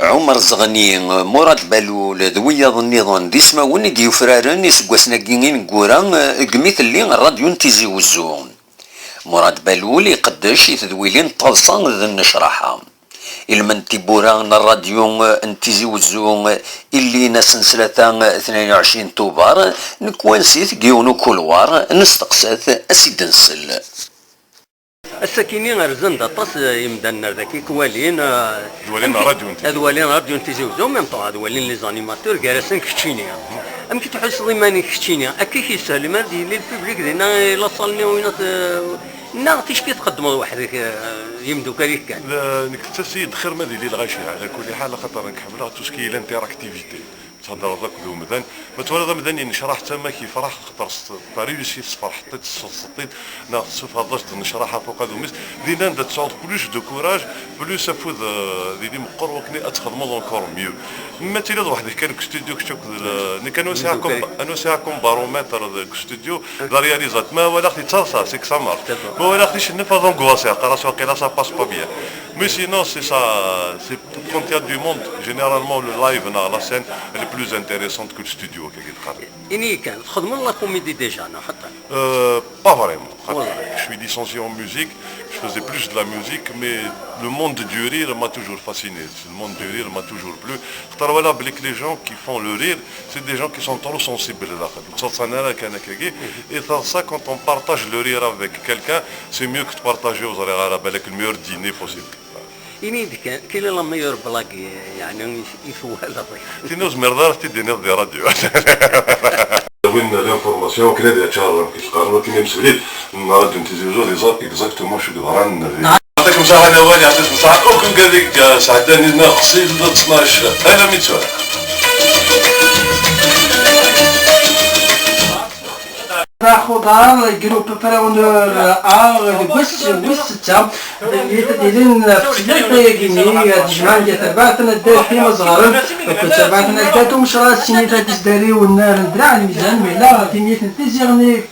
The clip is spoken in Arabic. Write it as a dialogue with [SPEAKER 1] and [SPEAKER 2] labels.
[SPEAKER 1] عمر الزغني مراد بلول ذويض النظام دي سماون دي يفرارن يسقسنا كينين كورا قميت اللي الراديو نتيزي وزون مراد بلول يقدش يتذويلين طلصان ذا النشرحة المن تيبورا الراديو انتيزي وزون اللي ناس نسلتا 22 طوبار نكوانسيت كيونو كولوار نستقسات اسيد نسل
[SPEAKER 2] الساكنين رزن طاس يمدنا ذاك كوالين دوالين راديو نتيزي وزون ميم طون دوالين لي زانيماتور كاراسن كتشينيا ام كي تحس ضماني كتشينيا اكي كيسهل ما دي لي البوبليك دينا لا صالني وين نا تيش كي تقدموا وحدك يمدو كاريك كاع
[SPEAKER 3] نكتسي دخر ما ديالي الغاشي على كل حال خاطر نحملها توسكي لانتيراكتيفيتي تهضر ذاك ذو مدن ما تولى مدن نشرح تما كي فرح خاطر ريوسي صفر حطيت سطيت ناخذ هضرت نشرحها فوق هذو مس دينا ندير تصاوب بلوس دو كوراج بلوس افوذ ديالي مقر وكني اتخدموا اونكور ميو ما تيلا واحد كان ستوديو كشوك كانوا ساعكم بارومتر ستوديو لا رياليزات ما ولا اختي تصاصا سيك سامر ما ولا اختي شنف هذون كواسير قرا سوا قيلا سا باس با بيان مي سينون سي سا سي كونت يا دو موند جينيرالمون لو لايف نا لا سين plus intéressante que le studio كي تقرا.
[SPEAKER 2] إني كان تخدموا لا كوميدي ديجا أنا حتى.
[SPEAKER 3] Pas vraiment. Je suis licencié en musique, je faisais plus de la musique, mais le monde du rire m'a toujours fasciné. Le monde du rire m'a toujours plu. Voilà, les gens qui font le rire, c'est des gens qui sont trop sensibles là. Et ça, quand on partage le rire avec quelqu'un, c'est mieux que de partager aux arabes avec le meilleur dîner possible.
[SPEAKER 2] إني كل لما يربلاك يعني يفوه هذا
[SPEAKER 3] تنوز مرضار تدينا دي راديو وين لانفورماسيون كنا دي اتشار كي تقارنوا كي مسؤولين راديو نتيزيوزو لي زاب اكزاكتومون شو قدران يعطيكم صحة نوال يعطيكم صحة وكم كذلك سعداني ناقصي 12 انا ميتسوال
[SPEAKER 4] خضار جروب براونر ويس تا يديرين في الثلاثة جمعان ديال تبعتنا دار في مزغرن تبعتنا داتو مشرا سينيتا تزداري والنار ندرع الميزان مي لا تيميت نتيزيغني